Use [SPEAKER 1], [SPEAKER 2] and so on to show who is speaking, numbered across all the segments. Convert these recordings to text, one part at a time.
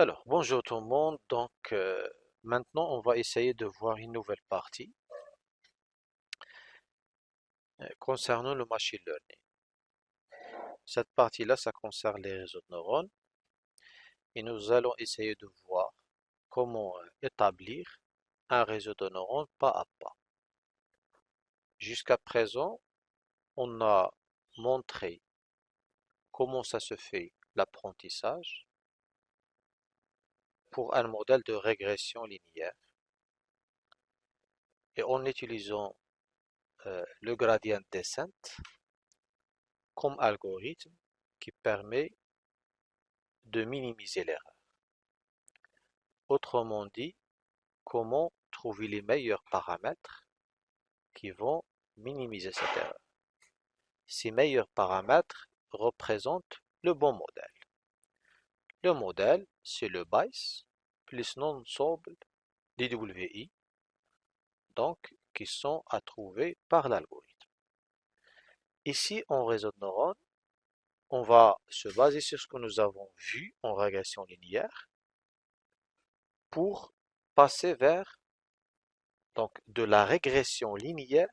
[SPEAKER 1] Alors, bonjour tout le monde. Maintenant, on va essayer de voir une nouvelle partie concernant le machine learning. Cette partie-là, ça concerne les réseaux de neurones et nous allons essayer de voir comment établir un réseau de neurones pas à pas. Jusqu'à présent, on a montré comment ça se fait l'apprentissage pour un modèle de régression linéaire et en utilisant le gradient descent comme algorithme qui permet de minimiser l'erreur. Autrement dit, comment trouver les meilleurs paramètres qui vont minimiser cette erreur. Ces meilleurs paramètres représentent le bon modèle. Le modèle, c'est le Bayes plus non-solved DWI, donc qui sont à trouver par l'algorithme. Ici, en réseau de neurones, on va se baser sur ce que nous avons vu en régression linéaire pour passer vers de la régression linéaire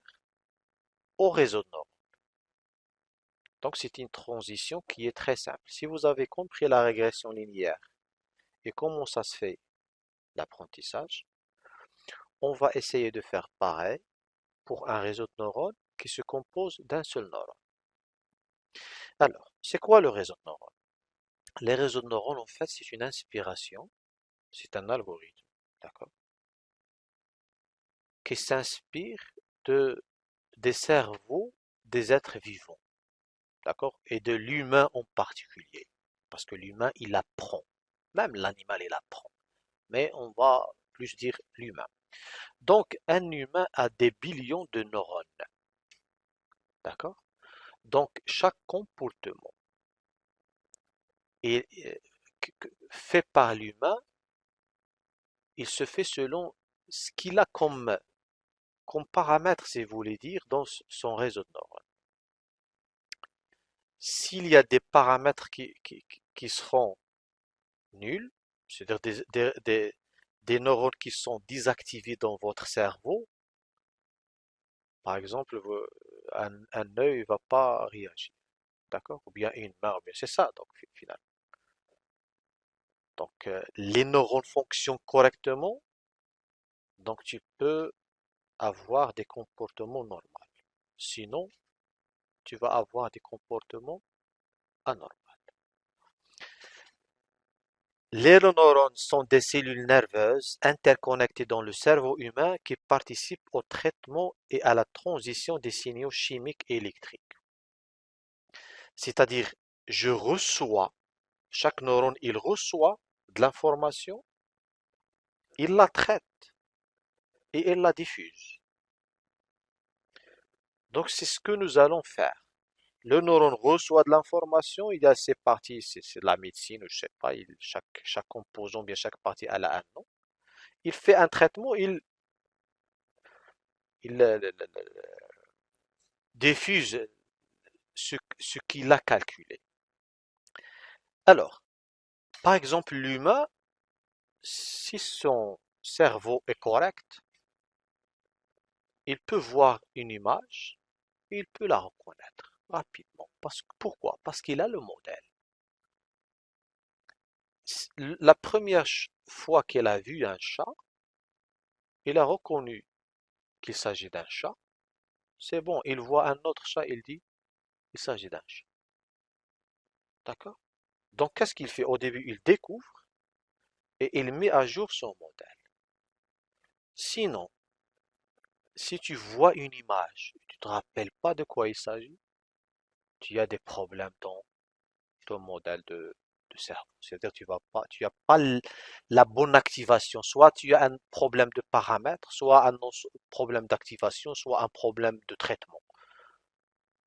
[SPEAKER 1] au réseau de neurones. Donc c'est une transition qui est très simple. Si vous avez compris la régression linéaire et comment ça se fait l'apprentissage, on va essayer de faire pareil pour un réseau de neurones qui se compose d'un seul neurone. Alors, c'est quoi le réseau de neurones? Les réseaux de neurones, en fait, c'est une inspiration, c'est un algorithme, d'accord, qui s'inspire de, des cerveaux des êtres vivants, d'accord, et de l'humain en particulier, parce que l'humain, il apprend, même l'animal, il apprend, mais on va plus dire l'humain. Donc, un humain a des billions de neurones, d'accord? Donc, chaque comportement est, fait par l'humain, il se fait selon ce qu'il a comme paramètre, si vous voulez dire, dans son réseau de neurones. S'il y a des paramètres qui seront nuls, c'est-à-dire des neurones qui sont désactivés dans votre cerveau, par exemple, un œil ne va pas réagir, d'accord? Ou bien une main, ou bien c'est ça, donc finalement. Les neurones fonctionnent correctement, donc tu peux avoir des comportements normaux. Sinon, tu vas avoir des comportements anormaux. Les neurones sont des cellules nerveuses interconnectées dans le cerveau humain qui participent au traitement et à la transition des signaux chimiques et électriques. C'est-à-dire, je reçois, chaque neurone, il reçoit de l'information, il la traite et il la diffuse. Donc, c'est ce que nous allons faire. Le neurone reçoit de l'information, il y a ses parties, c'est de la médecine, je sais pas, chaque composant, bien chaque partie, elle a un nom. Il fait un traitement, il diffuse ce qu'il a calculé. Alors, par exemple, l'humain, si son cerveau est correct, il peut voir une image, et il peut la reconnaître rapidement. Pourquoi? Parce qu'il a le modèle. La première fois qu'il a vu un chat, il a reconnu qu'il s'agit d'un chat. C'est bon, il voit un autre chat, il dit, il s'agit d'un chat. D'accord? Donc, qu'est-ce qu'il fait? Au début, il découvre et il met à jour son modèle. Sinon, si tu vois une image, tu ne te rappelles pas de quoi il s'agit, tu as des problèmes dans ton modèle de cerveau. C'est-à-dire tu n'as pas la bonne activation. Soit tu as un problème de paramètres, soit un problème d'activation, soit un problème de traitement.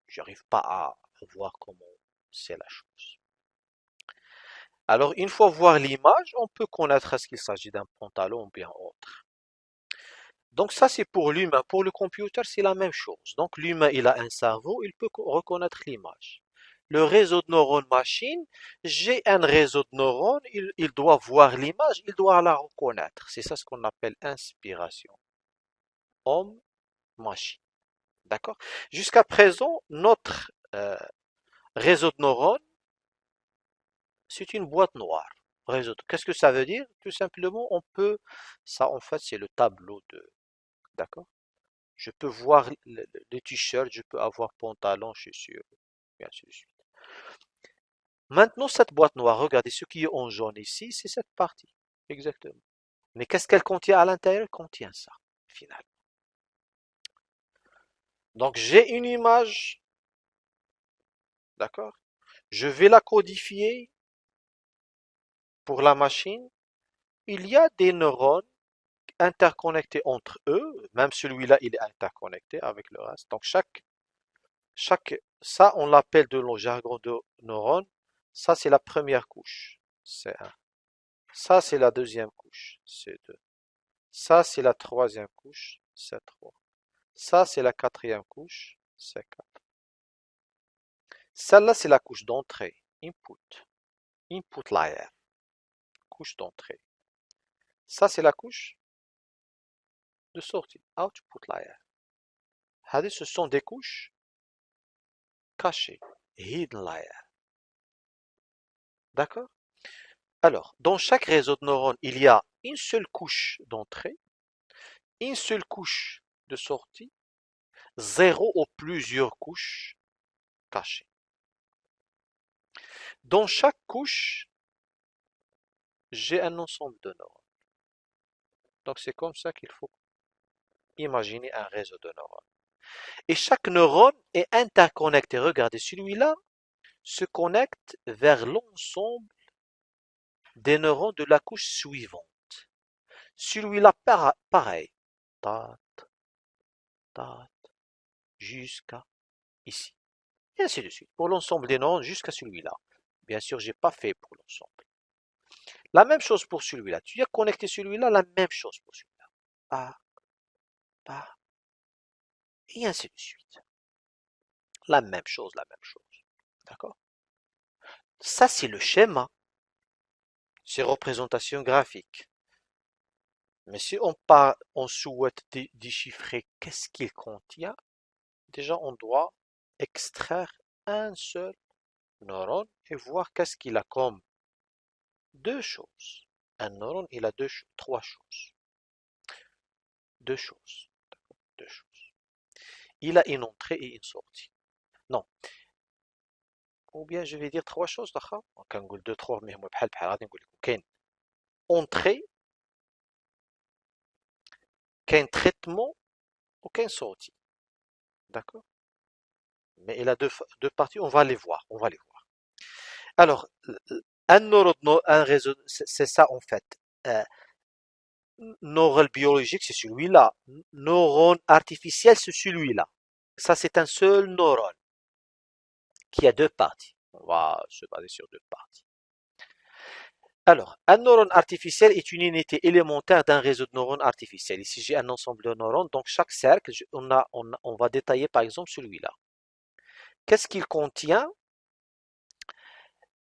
[SPEAKER 1] J'arrive pas à voir comment c'est la chose. Alors, une fois voir l'image, on peut connaître est-ce qu'il s'agit d'un pantalon ou bien autre. Donc ça, c'est pour l'humain. Pour le computer, c'est la même chose. Donc l'humain, il a un cerveau, il peut reconnaître l'image. le réseau de neurones machine, j'ai un réseau de neurones, il doit voir l'image, il doit la reconnaître. C'est ça ce qu'on appelle inspiration. Homme-machine. D'accord? Jusqu'à présent, notre réseau de neurones, c'est une boîte noire. Réseau. Qu'est-ce que ça veut dire? Tout simplement, on peut, ça en fait, c'est le tableau de, d'accord? Je peux voir le t-shirt, je peux avoir pantalon, chaussures, et ainsi de suite. Maintenant, cette boîte noire, regardez, ce qui est en jaune ici, c'est cette partie. Exactement. Mais qu'est-ce qu'elle contient à l'intérieur? Elle contient ça, finalement. Donc, j'ai une image, d'accord? Je vais la codifier pour la machine. Il y a des neurones interconnectés entre eux. Même celui-là, il est interconnecté avec le reste. Donc, ça, on l'appelle de le jargon de neurones. Ça, c'est la première couche. C'est un. Ça, c'est la deuxième couche. C'est deux. Ça, c'est la troisième couche. C'est trois. Ça, c'est la quatrième couche. C'est quatre. Celle-là, c'est la couche d'entrée. Input. Input layer. Couche d'entrée. Ça, c'est la couche de sortie. Output layer. Ce sont des couches cachées. Hidden layer. D'accord? Alors, dans chaque réseau de neurones, il y a une seule couche d'entrée, une seule couche de sortie, zéro ou plusieurs couches cachées. Dans chaque couche, j'ai un ensemble de neurones. Donc c'est comme ça qu'il faut imaginer un réseau de neurones. Et chaque neurone est interconnecté. Regardez, celui-là se connecte vers l'ensemble des neurones de la couche suivante. Celui-là, pareil. Tat, tat, jusqu'à ici. Et ainsi de suite. Pour l'ensemble des neurones jusqu'à celui-là. Bien sûr, j'ai pas fait pour l'ensemble. La même chose pour celui-là. Tu as connecté celui-là, la même chose pour celui-là. Pas, pas, et ainsi de suite. La même chose, la même chose. D'accord? Ça, c'est le schéma. C'est représentation graphique. Mais si on souhaite déchiffrer qu'est-ce qu'il contient, déjà on doit extraire un seul neurone et voir qu'est-ce qu'il a comme deux choses. Un neurone, il a trois choses. Deux choses. Deux choses. Il a une entrée et une sortie. Non. Ou bien je vais dire trois choses, d'accord? كنقول deux trois mais هما بحال غادي نقول لكم كاين entrée, كاين traitement وكاين sortie. D'accord? Mais il a deux parties, on va les voir, on va les voir. Alors, un réseau, c'est ça en fait. Euh, Neurone biologique, c'est celui-là. Neurone artificiel, c'est celui-là. Ça, c'est un seul neurone qui a deux parties. On va se baser sur deux parties. Alors, un neurone artificiel est une unité élémentaire d'un réseau de neurones artificiels. Ici, j'ai un ensemble de neurones. Donc, chaque cercle, on va détailler par exemple celui-là. Qu'est-ce qu'il contient?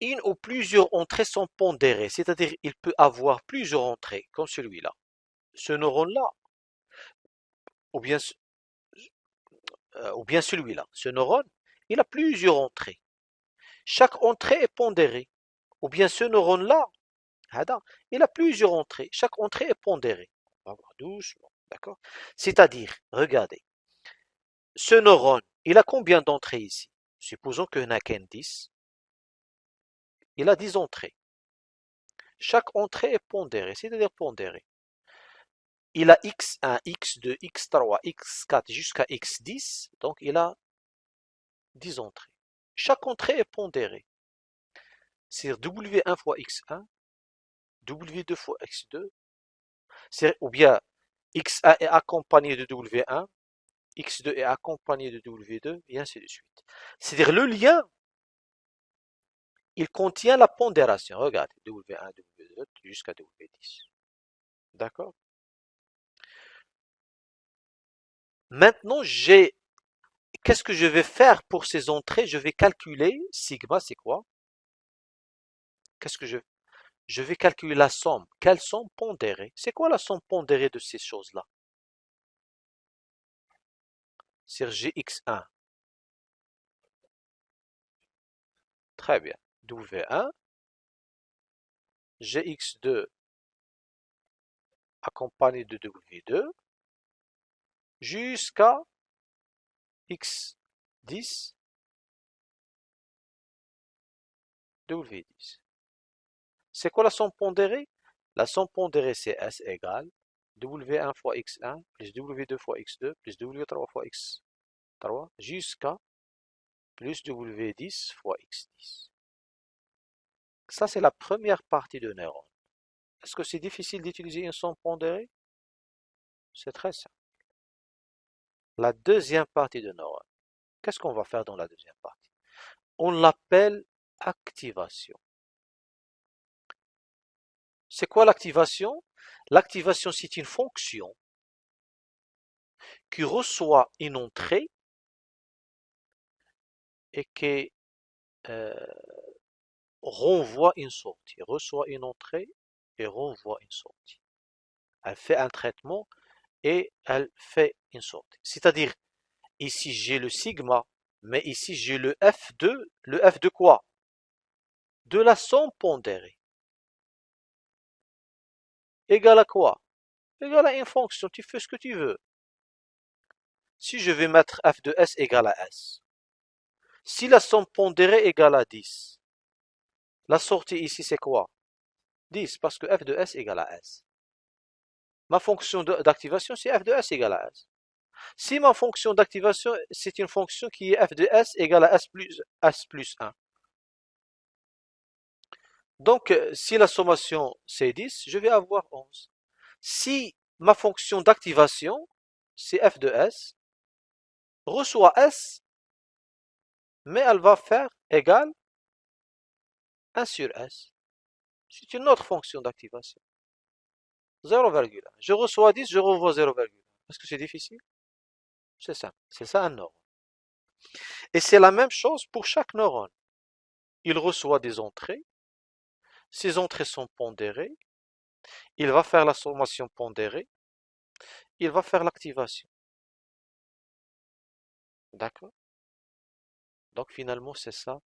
[SPEAKER 1] Une ou plusieurs entrées sont pondérées, c'est-à-dire il peut avoir plusieurs entrées, comme celui-là. Ce neurone-là, ou bien, ou bien celui-là. Ce neurone, il a plusieurs entrées. Chaque entrée est pondérée. Ou bien ce neurone-là, il a plusieurs entrées. Chaque entrée est pondérée. On va voir doucement, d'accord? C'est-à-dire, regardez, ce neurone, il a combien d'entrées ici? Supposons qu'il n'a qu'un 10. Il a 10 entrées. Chaque entrée est pondérée, c'est-à-dire pondérée. Il a x1, x2, x3, x4 jusqu'à x10, donc il a 10 entrées. Chaque entrée est pondérée. C'est W1 fois x1, W2 fois x2, ou bien x1 est accompagné de W1, x2 est accompagné de W2, et ainsi de suite. C'est-à-dire le lien, il contient la pondération. Regardez, W1, W2 jusqu'à W10. D'accord? Maintenant, j'ai Qu'est-ce que je vais faire pour ces entrées? Je vais calculer sigma, c'est quoi? Qu'est-ce que je vais calculer la somme. Quelle somme pondérée? C'est quoi la somme pondérée de ces choses-là? C'est Gx1. Très bien. W1, Gx2 accompagné de W2 jusqu'à X10, W10. C'est quoi la somme pondérée? La somme pondérée, c'est S égale W1 fois X1 plus W2 fois X2 plus W3 fois X3 jusqu'à plus W10 fois X10. Ça, c'est la première partie de neurones. Est-ce que c'est difficile d'utiliser une somme pondérée? C'est très simple. La deuxième partie de neurones. Qu'est-ce qu'on va faire dans la deuxième partie? On l'appelle activation. C'est quoi l'activation? L'activation, c'est une fonction qui reçoit une entrée et qui euh, renvoie une sortie. Reçoit une entrée et renvoie une sortie. Elle fait un traitement et elle fait une sortie. C'est-à-dire, ici j'ai le sigma, mais ici j'ai le F2. Le F de quoi? De la somme pondérée. Égal à quoi? Égal à une fonction, tu fais ce que tu veux. Si je vais mettre f de s égale à s, si la somme pondérée égale à 10, la sortie ici c'est quoi? 10, parce que f de s égale à s. Ma fonction d'activation c'est f de s égale à s. Si ma fonction d'activation c'est une fonction qui est f de s égale à s plus 1. Donc si la sommation c'est 10, je vais avoir 11. Si ma fonction d'activation c'est f de s, reçoit s, mais elle va faire égal 1 sur s. C'est une autre fonction d'activation. 0,1. Je reçois 10, je revois 0,1. Est-ce que c'est difficile? C'est ça. C'est ça un neurone. Et c'est la même chose pour chaque neurone. Il reçoit des entrées. Ces entrées sont pondérées. Il va faire la sommation pondérée. Il va faire l'activation. D'accord? Donc finalement, c'est ça.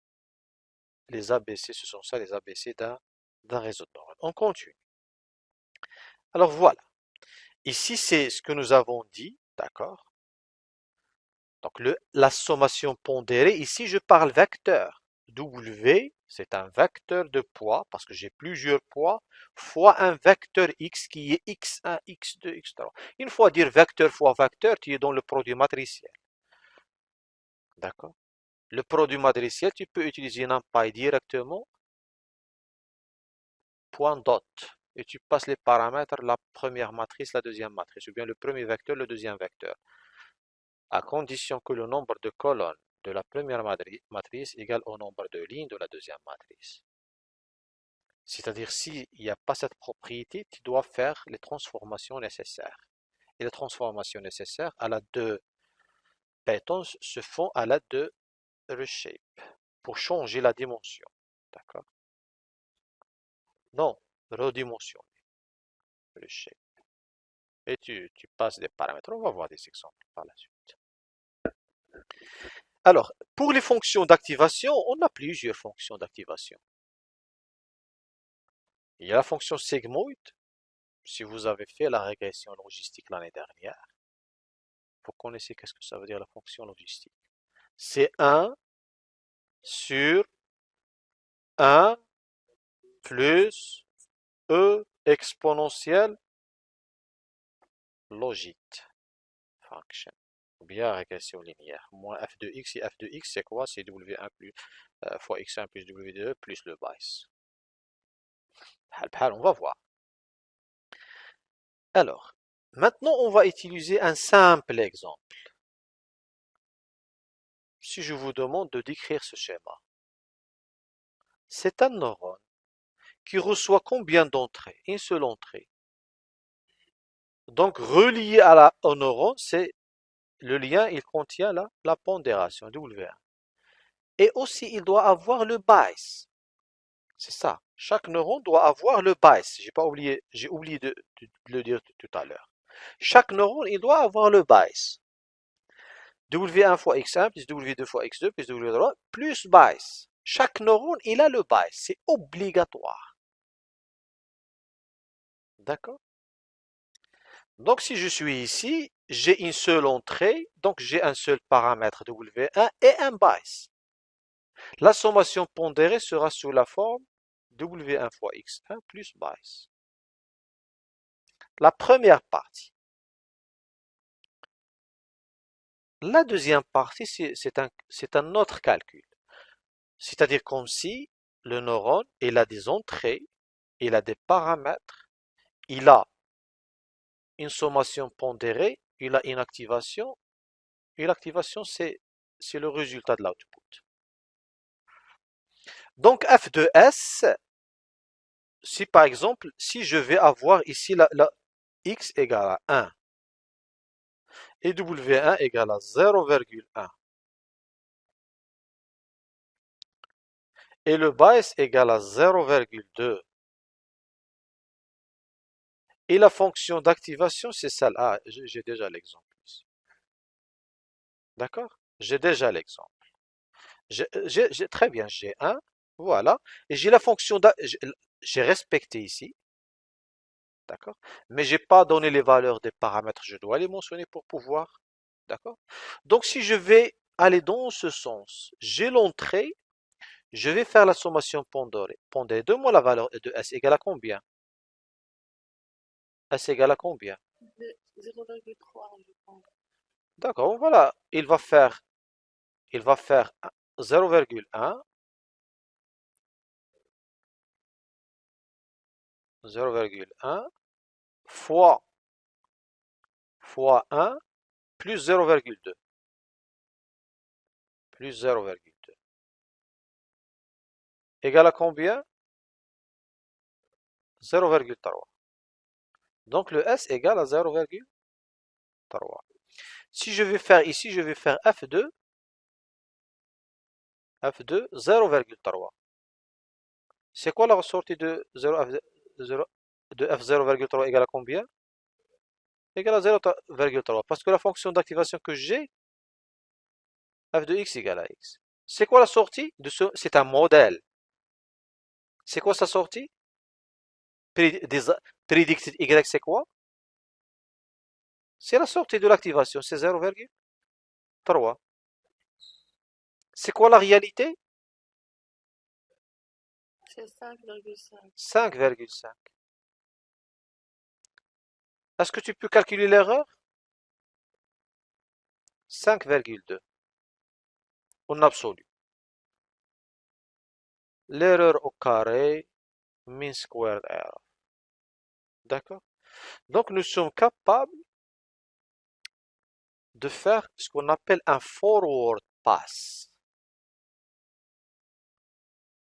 [SPEAKER 1] Les ABC, ce sont ça les ABC d'un réseau de neurones. On continue. Alors voilà. Ici, c'est ce que nous avons dit. D'accord? Donc la sommation pondérée, ici je parle vecteur. W, c'est un vecteur de poids, parce que j'ai plusieurs poids, fois un vecteur x qui est x1, x2, x3. Une fois dire vecteur fois vecteur, tu es dans le produit matriciel. D'accord? Le produit matriciel, tu peux utiliser NumPy directement, point dot. Et tu passes les paramètres, la première matrice, la deuxième matrice, ou bien le premier vecteur, le deuxième vecteur. À condition que le nombre de colonnes de la première matrice égale au nombre de lignes de la deuxième matrice. C'est-à-dire, s'il n'y a pas cette propriété, tu dois faire les transformations nécessaires. Et les transformations nécessaires à l'aide de Python se font à l'aide de reshape pour changer la dimension. D'accord? Non, redimensionner. Reshape. Et tu passes des paramètres. On va voir des exemples par la suite. Alors, pour les fonctions d'activation, on a plusieurs fonctions d'activation. Il y a la fonction sigmoid. Si vous avez fait la régression logistique l'année dernière, vous connaissez qu'est-ce que ça veut dire la fonction logistique. C'est 1 sur 1 plus E exponentielle logit function. Ou bien régression linéaire. Moins f de x et f de x, c'est quoi? C'est w1 plus, fois x1 plus w2 plus le base. On va voir. Alors, maintenant on va utiliser un simple exemple. Si je vous demande de décrire ce schéma, c'est un neurone qui reçoit combien d'entrées? Une seule entrée. Donc relié au neurone, c'est Le lien, il contient la pondération, W1. Et aussi, il doit avoir le bias. C'est ça. Chaque neurone doit avoir le bias. J'ai oublié de le dire tout à l'heure. Chaque neurone, il doit avoir le bias. W1 fois X1 plus W2 fois X2 plus W3 plus bias. Chaque neurone, il a le bias. C'est obligatoire. D'accord? Donc, si je suis ici, j'ai une seule entrée, donc j'ai un seul paramètre W1 et un bias. La sommation pondérée sera sous la forme W1 fois X1 plus bias. La première partie. La deuxième partie, c'est un autre calcul. C'est-à-dire comme si le neurone, il a des entrées, il a des paramètres, il a une sommation pondérée, il a une activation, et l'activation, c'est le résultat de l'output. Donc f de s, si par exemple, si je vais avoir ici la x égale à 1 et w1 égale à 0,1 et le bias égale à 0,2 et la fonction d'activation c'est celle-là. Ah, j'ai déjà l'exemple ici. D'accord? J'ai déjà l'exemple. Très bien, j'ai 1, voilà, et j'ai la fonction j'ai respecté ici, d'accord? Mais j'ai pas donné les valeurs des paramètres, je dois les mentionner pour pouvoir, d'accord? Donc si je vais aller dans ce sens, j'ai l'entrée, je vais faire la sommation pondérée. Pondérée, donne-moi la valeur de S égale à combien? S égale à combien?
[SPEAKER 2] 0,3, je pense.
[SPEAKER 1] D'accord, voilà, il va faire 0,1, 0,1 fois 1 plus 0,2 plus 0,2 égale à combien? 0,3. Donc le S égale à 0,3. Si je vais faire ici, je vais faire F2 0,3. C'est quoi la ressortie de 0, de F0,3 égale à combien? Égale à 0,3. Parce que la fonction d'activation que j'ai, f de x égale à x. C'est quoi la sortie de ce? C'est un modèle. C'est quoi sa sortie? Predicted y, c'est quoi? C'est la sortie de l'activation, c'est 0,3. C'est quoi la réalité?
[SPEAKER 2] C'est 5,5.
[SPEAKER 1] 5,5. Est-ce que tu peux calculer l'erreur? 5,2 en absolu. L'erreur au carré, mean squared error. D'accord? Donc nous sommes capables de faire ce qu'on appelle un forward pass.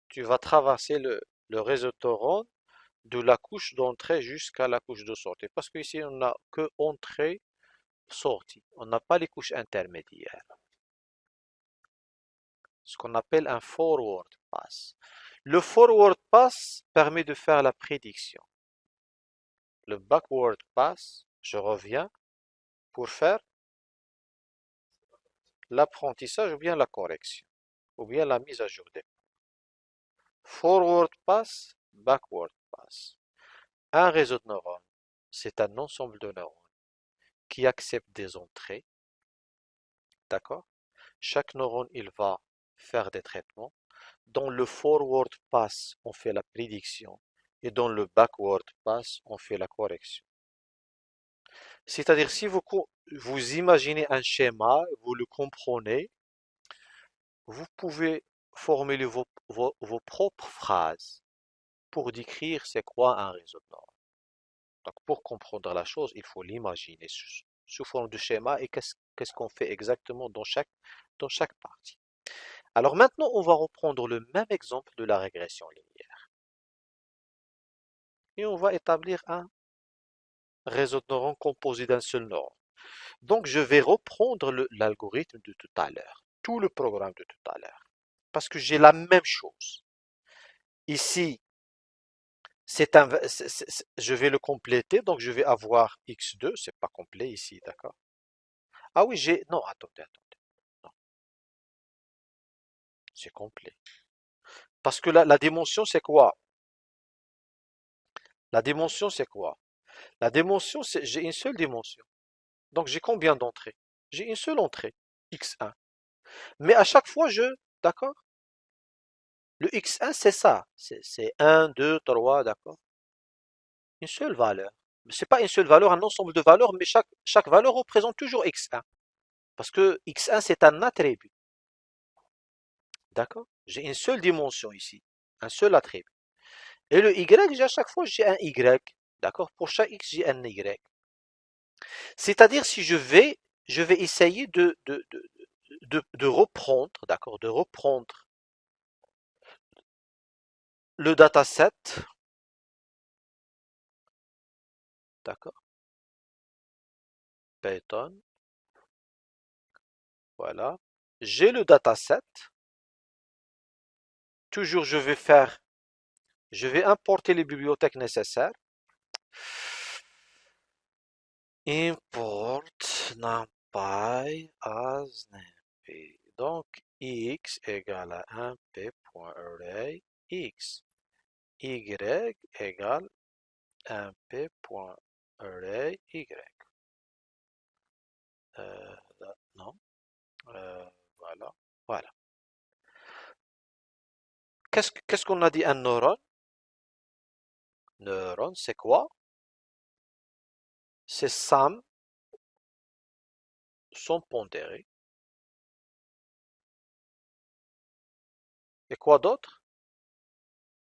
[SPEAKER 1] Tu vas traverser le réseau torrent de la couche d'entrée jusqu'à la couche de sortie. Parce qu'ici, on n'a que entrée, sortie. On n'a pas les couches intermédiaires. Ce qu'on appelle un forward pass. Le forward pass permet de faire la prédiction. Le backward pass, je reviens pour faire l'apprentissage ou bien la correction, ou bien la mise à jour des forward pass, backward pass. Un réseau de neurones, c'est un ensemble de neurones qui acceptent des entrées, d'accord? Chaque neurone, il va faire des traitements. Dans le forward pass, on fait la prédiction et dans le backward pass, on fait la correction. C'est-à-dire, si vous imaginez un schéma, vous le comprenez, vous pouvez formuler vos propres phrases pour décrire c'est quoi un réseau de neurones. Donc, pour comprendre la chose, il faut l'imaginer sous forme de schéma et qu'est-ce qu'on fait exactement dans chaque partie. Alors maintenant, on va reprendre le même exemple de la régression linéaire. Et on va établir un réseau de neurones composé d'un seul neurone. Donc, je vais reprendre l'algorithme de tout à l'heure, tout le programme de tout à l'heure, parce que j'ai la même chose. Ici, je vais le compléter, donc je vais avoir x2, c'est pas complet ici, d'accord? Ah oui, non, attendez, non, c'est complet. Parce que la dimension, c'est quoi? La dimension, c'est quoi? La dimension, j'ai une seule dimension. Donc j'ai combien d'entrées? J'ai une seule entrée, x1. Mais à chaque fois, d'accord? Le x1, c'est ça. C'est 1, 2, 3, d'accord? Une seule valeur. C'est pas une seule valeur, un ensemble de valeurs, mais chaque valeur représente toujours x1. Parce que x1, c'est un attribut. D'accord? J'ai une seule dimension ici. Un seul attribut. Et le y, à chaque fois, j'ai un y. D'accord? Pour chaque x, j'ai un y. C'est-à-dire, si je vais essayer de reprendre, d'accord? De reprendre le dataset, d'accord? Python, voilà. J'ai le dataset. Toujours, je vais importer les bibliothèques nécessaires. Import numpy as numpy. Donc, x égale à 1p.array x. Y égale 1p.array y. Non, voilà, voilà. Qu'est-ce qu'on a dit un neurone? Neurone, c'est quoi? C'est somme sans pondéré. Et quoi d'autre?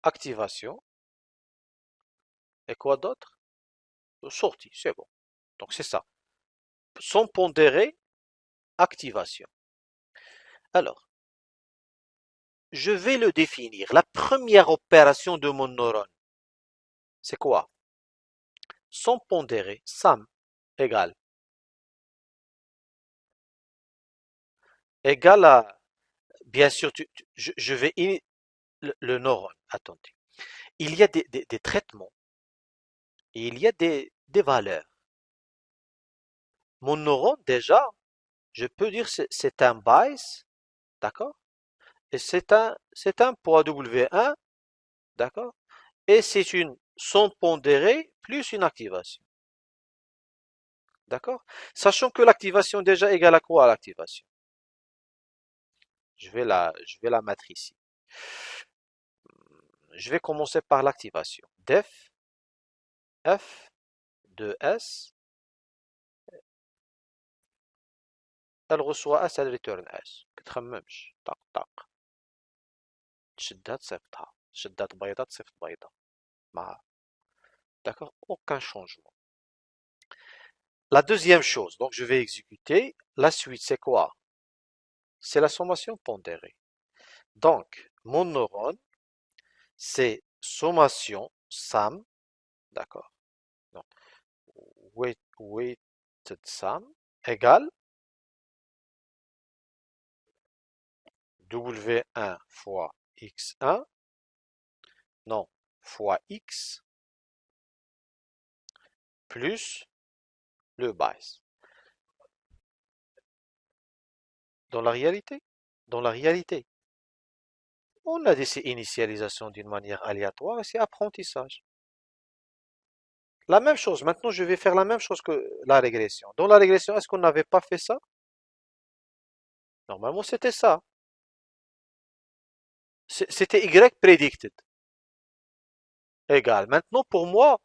[SPEAKER 1] Activation. Et quoi d'autre? Sortie, c'est bon. Donc c'est ça. Sans pondéré, activation. Alors, je vais le définir. La première opération de mon neurone, c'est quoi? Sans pondéré, somme égale. Égale à, bien sûr, je vais, le neurone, attendez. Il y a des traitements et il y a des valeurs. Mon neurone, déjà, je peux dire c'est un bias, d'accord? Et c'est un poids W1, d'accord? Et c'est une son pondéré plus une activation, d'accord? Sachant que l'activation déjà égale à quoi l'activation? Je vais la mettre ici. Je vais commencer par l'activation. Def f de s, elle reçoit s, elle return s. كتخممش طق طق شدات صيفطها شدات بيضة تصيفط بيضة مع d'accord aucun changement. La deuxième chose, donc je vais exécuter. La suite, c'est quoi? C'est la sommation pondérée. Donc, mon neurone, c'est sommation, sum, d'accord? Donc, weighted sum égale W1 fois X1, non, fois X, plus le bias. Dans la réalité, dans la réalité, on a des initialisations d'une manière aléatoire et c'est apprentissage. La même chose, maintenant je vais faire la même chose que la régression. Dans la régression, est-ce qu'on n'avait pas fait ça? Normalement, c'était ça. C'était Y predicted. Égal. Maintenant, pour moi,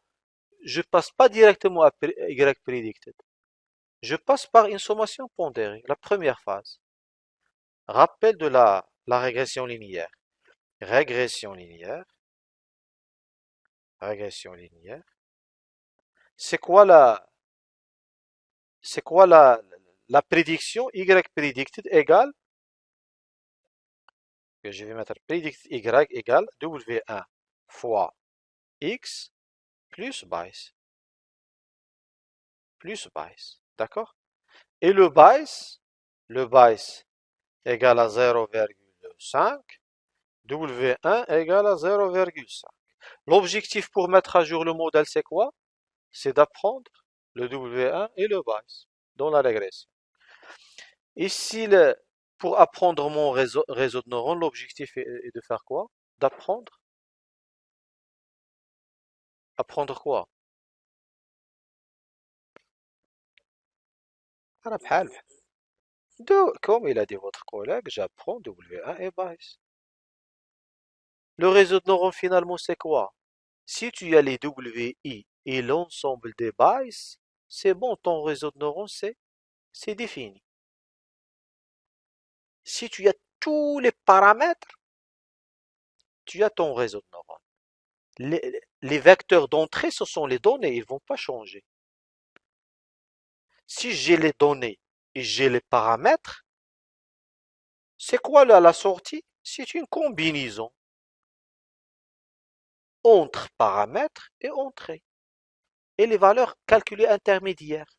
[SPEAKER 1] je passe pas directement à Y predicted. Je passe par une sommation pondérée, la première phase. Rappel de la régression linéaire. Régression linéaire. Régression linéaire. C'est quoi la prédiction Y predicted égale, que je vais mettre predict Y égale W1 fois X plus bias. Plus bias. D'accord? Et le bias égale à 0,5, W1 égale à 0,5. L'objectif pour mettre à jour le modèle, c'est quoi? C'est d'apprendre le W1 et le bias dans la régression. Ici, pour apprendre mon réseau de neurones, l'objectif est de faire quoi? D'apprendre. Apprendre quoi? Comme il a dit votre collègue, j'apprends W1 et bias. Le réseau de neurones, finalement, c'est quoi? Si tu as les WI et l'ensemble des bias, c'est bon, ton réseau de neurones, c'est défini. Si tu as tous les paramètres, tu as ton réseau de neurones. Les vecteurs d'entrée, ce sont les données, ils ne vont pas changer. Si j'ai les données et j'ai les paramètres, c'est quoi la sortie? C'est une combinaison entre paramètres et entrée. Et les valeurs calculées intermédiaires.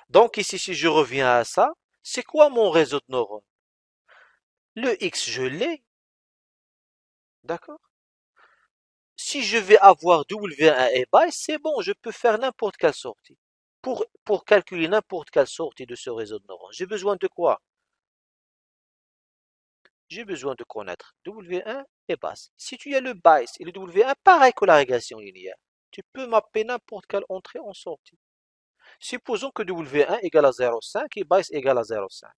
[SPEAKER 1] Donc ici, si je reviens à ça, c'est quoi mon réseau de neurones? Le X, je l'ai, d'accord? Si je vais avoir W1 et by, c'est bon, je peux faire n'importe quelle sortie. Pour calculer n'importe quelle sortie de ce réseau de neurones, j'ai besoin de quoi? J'ai besoin de connaître W1 et base. Si tu as le bias et le W1, pareil que la régression linéaire, tu peux mapper n'importe quelle entrée en sortie. Supposons que W1 égale à 0,5 et bias égale à 0,5.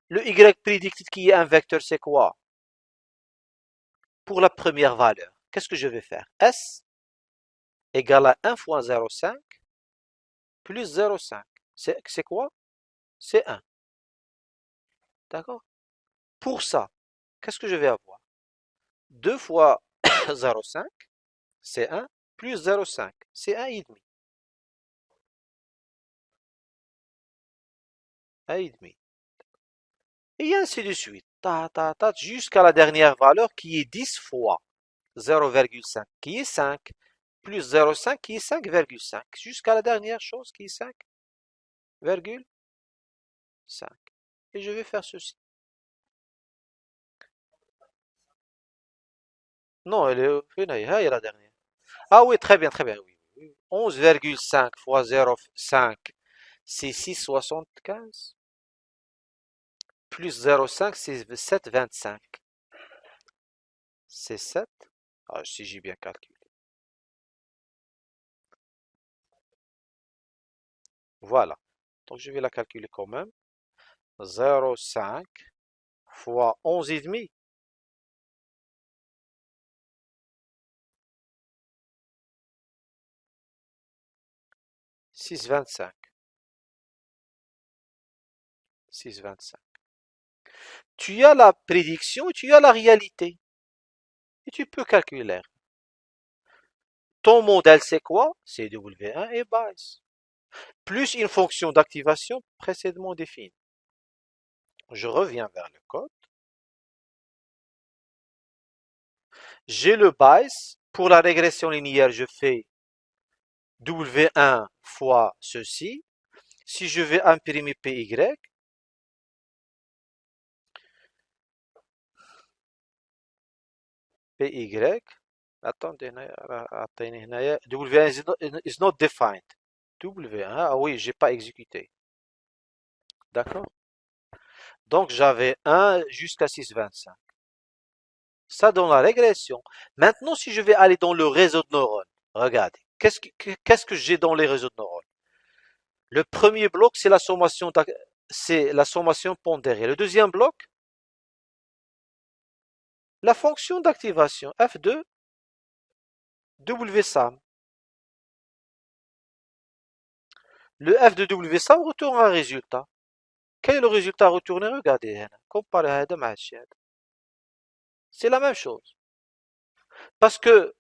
[SPEAKER 1] Le Y prédicted qui est un vecteur, c'est quoi? Pour la première valeur, qu'est-ce que je vais faire? S égale à 1 fois 0,5 plus 0,5. C'est quoi? C'est 1. D'accord? Pour ça, qu'est-ce que je vais avoir? 2 fois 0,5, c'est 1, plus 0,5, c'est 1,5. 1,5. Et ainsi de suite. Jusqu'à la dernière valeur qui est 10 fois 0,5, qui est 5, plus 0,5 qui est 5,5, jusqu'à la dernière chose qui est 5,5. Et je vais faire ceci. Non, elle est la dernière. Ah oui, très bien, oui. 11,5 fois 0,5, c'est 6,75. Plus 0,5, c'est 7,25. C'est 7. Ah, si j'ai bien calculé. Voilà. Donc je vais la calculer quand même. 0,5 fois 11,5. 6,25. 6,25. Tu as la prédiction et tu as la réalité. Et tu peux calculer. Ton modèle, c'est quoi? C'est W1 et base. Plus une fonction d'activation précédemment définie. Je reviens vers le code. J'ai le bias. Pour la régression linéaire, je fais W1 fois ceci. Si je vais imprimer PY, PY, attendez, W1 is not defined. W1, ah oui, j'ai pas exécuté. D'accord? Donc j'avais 1 jusqu'à 6,25. Ça dans la régression. Maintenant, si je vais aller dans le réseau de neurones, regardez, qu'est-ce que j'ai dans les réseaux de neurones? Le premier bloc, c'est la sommation pondérée. Le deuxième bloc, la fonction d'activation F2 WSAM. Le F de WSAM retourne un résultat. Quel est le résultat retourné? Regardez, comparé à c'est la même chose. Parce que,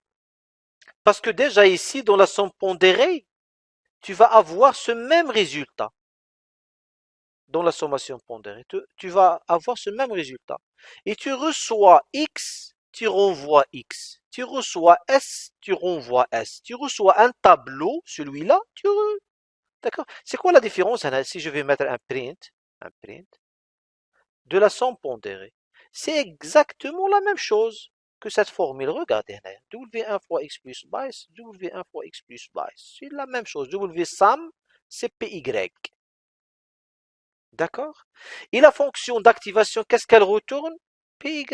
[SPEAKER 1] parce que déjà ici, dans la somme pondérée, tu vas avoir ce même résultat. Dans la sommation pondérée, tu vas avoir ce même résultat. Et tu reçois X, tu renvoies X. Tu reçois S, tu renvoies S. Tu reçois un tableau, celui-là, D'accord? C'est quoi la différence Anna, si je vais mettre un print de la somme pondérée? C'est exactement la même chose que cette formule. Regardez, Anna, W1 fois x plus base, W1 fois x plus base. C'est la même chose. W sum, c'est PY. D'accord? Et la fonction d'activation, qu'est-ce qu'elle retourne? PY.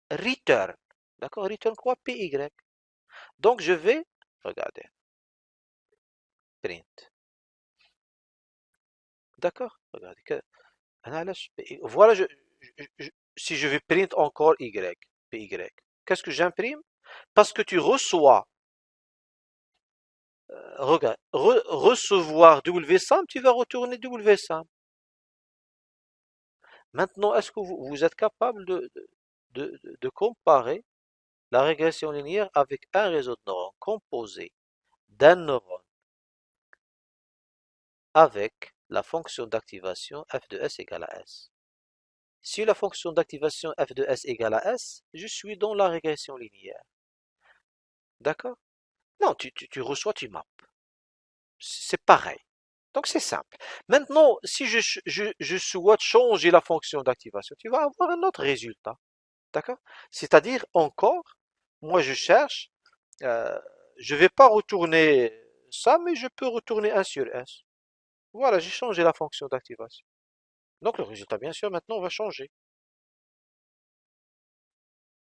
[SPEAKER 1] Return. D'accord? Return quoi? PY. Donc je vais, regardez, print. D'accord? Regardez. Voilà, si je vais print encore Y, PY, qu'est-ce que j'imprime? Parce que tu reçois, regarde, recevoir WSUM, tu vas retourner WSUM. Maintenant, est-ce que vous êtes capable de comparer la régression linéaire avec un réseau de neurones composé d'un neurone avec la fonction d'activation f de s égale à s? Si la fonction d'activation f de s égale à s, je suis dans la régression linéaire. D'accord? Non, tu reçois, tu mappes. C'est pareil. Donc c'est simple. Maintenant, si je souhaite changer la fonction d'activation, tu vas avoir un autre résultat. D'accord? C'est-à-dire encore, moi je cherche, euh, je ne vais pas retourner ça, mais je peux retourner 1 sur S. Voilà, j'ai changé la fonction d'activation. Donc le résultat, bien sûr, maintenant va changer.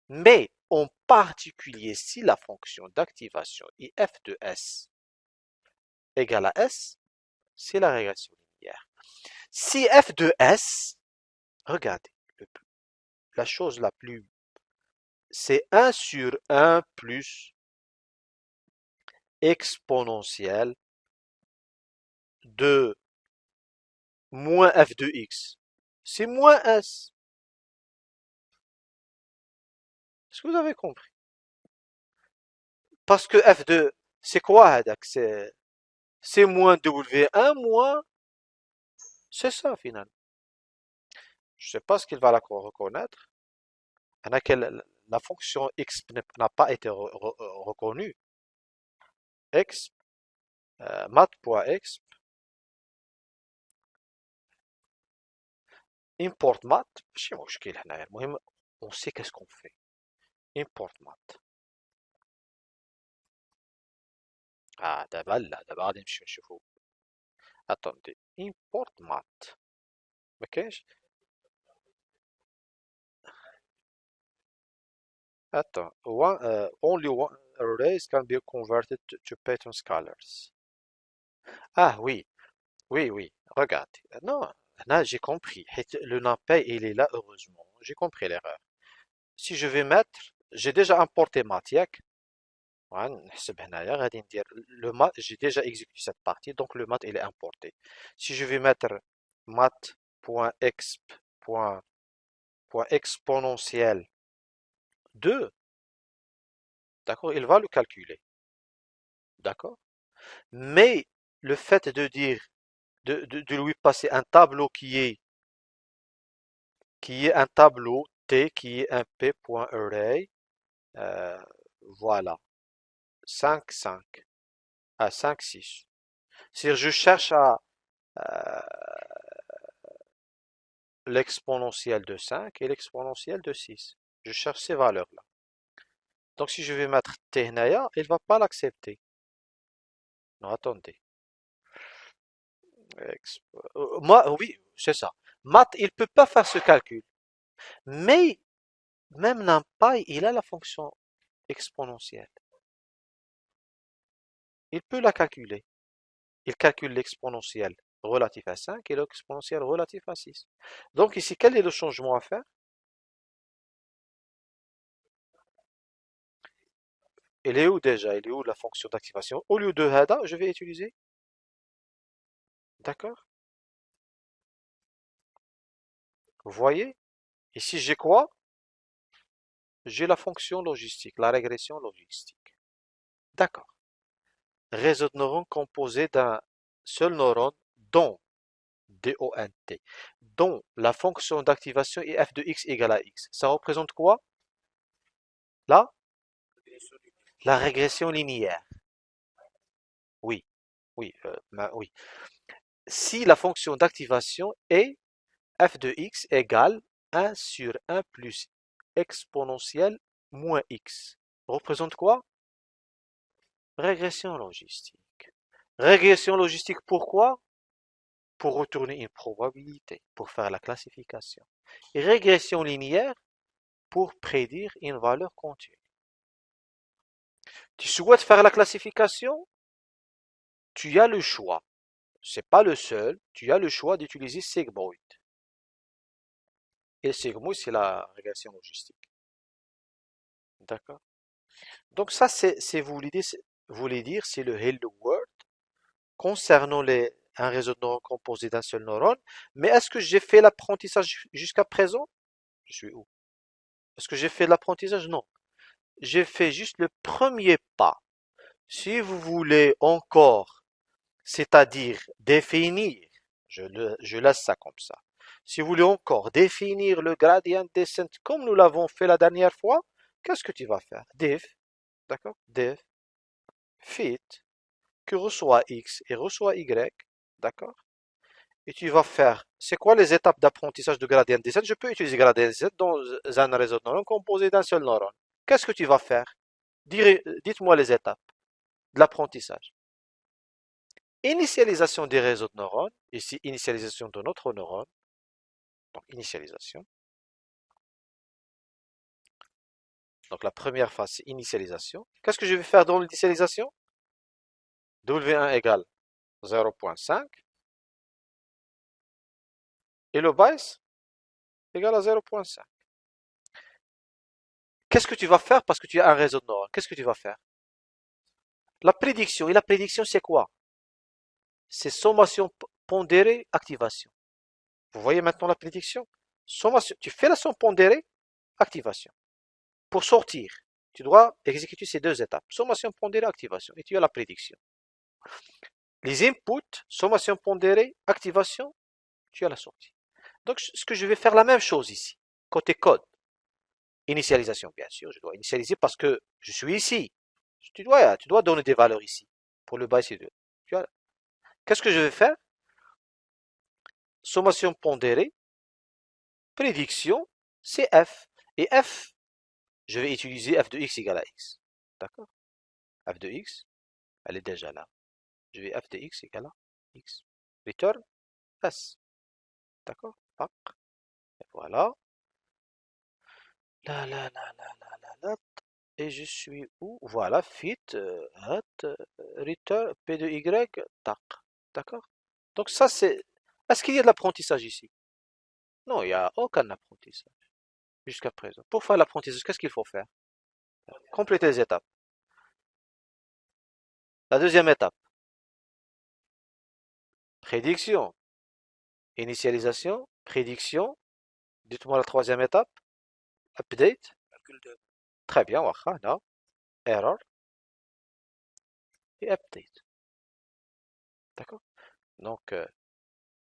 [SPEAKER 1] Mais en particulier, si la fonction d'activation est f de S égale à S, c'est la régression linéaire. Si f de S, regardez, la chose la plus, c'est 1 sur 1 plus exponentielle de moins f de x. C'est moins S. Est-ce que vous avez compris? Parce que f de, c'est quoi, Hadak? C'est moins W1 moins, c'est ça, finalement. Je ne sais pas ce qu'il va la reconnaître. La fonction x n'a pas été reconnue. X, mat.x, import mat, ماشي مشكل هنا المهم on sait qu'est-ce qu'on fait. Import mat. دابا لا دابا غادي نمشيو نشوفو. Attendez. Import mat. ما كاينش. Attends. Only one arrays can be converted to Python scalars. Ah oui, oui, oui. Regarde. Non, là j'ai compris. Le NumPy il est là heureusement. J'ai compris l'erreur. Si je vais mettre, j'ai déjà importé mat, ياك؟ نحسب هنايا غادي ندير le mat, j'ai déjà exécuté cette partie, donc le mat il est importé. Si je vais mettre mat.exp.exponentielle 2, d'accord, il va le calculer, d'accord? Mais le fait de dire, de lui passer un tableau qui est un tableau T, qui est un p.array, euh, voilà, 5, 5, à 5, 6. C'est-à-dire, je cherche euh, l'exponentielle de 5 et l'exponentielle de 6. Je cherche ces valeurs-là. Donc si je vais mettre t هنايا, il ne va pas l'accepter. Non, attendez. Moi, oui, c'est ça. Math, il ne peut pas faire ce calcul. Mais même NumPy, il a la fonction exponentielle. Il peut la calculer. Il calcule l'exponentielle relatif à 5 et l'exponentielle relatif à 6. Donc ici, quel est le changement à faire? Il est où déjà? Il est où la fonction d'activation? Au lieu de هذا, je vais utiliser. D'accord? Vous voyez? Ici, j'ai quoi? J'ai la fonction logistique, la régression logistique. D'accord. Réseau de neurones composé d'un seul neurone dont, D-O-N-T, dont la fonction d'activation est f de x égale à x. Ça représente quoi? Là, la régression linéaire. Oui, oui, oui. Si la fonction d'activation est f de x égale 1 sur 1 plus exponentielle moins x. Représente quoi? Régression logistique. Régression logistique, pourquoi? Pour retourner une probabilité, pour faire la classification. Et régression linéaire, pour prédire une valeur continue. Tu souhaites faire la classification? Tu as le choix. C'est pas le seul. Tu as le choix d'utiliser Sigmoid. Et Sigmoid, c'est la régression logistique. D'accord? Donc ça, vous voulez dire, c'est le Hello World concernant un réseau de neurones composé d'un seul neurone. Mais est-ce que j'ai fait l'apprentissage jusqu'à présent? Je suis où? Est-ce que j'ai fait l'apprentissage? Non. J'ai fait juste le premier pas. Si vous voulez encore, c'est-à-dire définir, je laisse ça comme ça. Si vous voulez encore définir le gradient descent comme nous l'avons fait la dernière fois, qu'est-ce que tu vas faire? Def, d'accord? Def, fit, que reçoit x et reçoit y, d'accord? Et tu vas faire, c'est quoi les étapes d'apprentissage de gradient descent? Je peux utiliser gradient descent dans un réseau de neurones composé d'un seul neurone. Qu'est-ce que tu vas faire? Dites-moi les étapes de l'apprentissage. Initialisation des réseaux de neurones, ici initialisation de notre neurone, donc initialisation. Donc la première phase, c'est initialisation. Qu'est-ce que je vais faire dans l'initialisation? W1 égale 0.5 et le base égale à 0.5. Qu'est-ce que tu vas faire parce que tu as un réseau de neurones? Qu'est-ce que tu vas faire? La prédiction. Et la prédiction, c'est quoi? C'est sommation pondérée, activation. Vous voyez maintenant la prédiction? Sommation. Tu fais la somme pondérée, activation. Pour sortir, tu dois exécuter ces deux étapes. Sommation pondérée, activation. Et tu as la prédiction. Les inputs, sommation pondérée, activation, tu as la sortie. Donc, ce que je vais faire la même chose ici. Côté code. Initialisation, bien sûr. Je dois initialiser parce que je suis ici. Tu dois donner des valeurs ici. Pour le base C2. Qu'est-ce que je vais faire? Sommation pondérée, prédiction, c'est f. Et f, je vais utiliser f de x égale à x. D'accord? F de x, elle est déjà là. Je vais f de x égale à x. Return s. D'accord? Et voilà. Là, là, là, là, là, là, là. Et je suis où? Voilà, fit, return, p de y, tac. D'accord? Donc ça, c'est... Est-ce qu'il y a de l'apprentissage ici? Non, il n'y a aucun apprentissage jusqu'à présent. Pour faire l'apprentissage, qu'est-ce qu'il faut faire? Compléter les étapes. La deuxième étape, prédiction, initialisation, prédiction. Dites-moi la troisième étape, update. Très bien, waha, là, error et update. D'accord? Donc,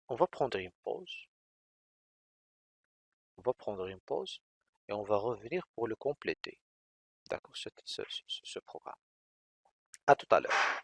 [SPEAKER 1] on va prendre une pause. On va prendre une pause et on va revenir pour le compléter. D'accord, ce programme. À tout à l'heure.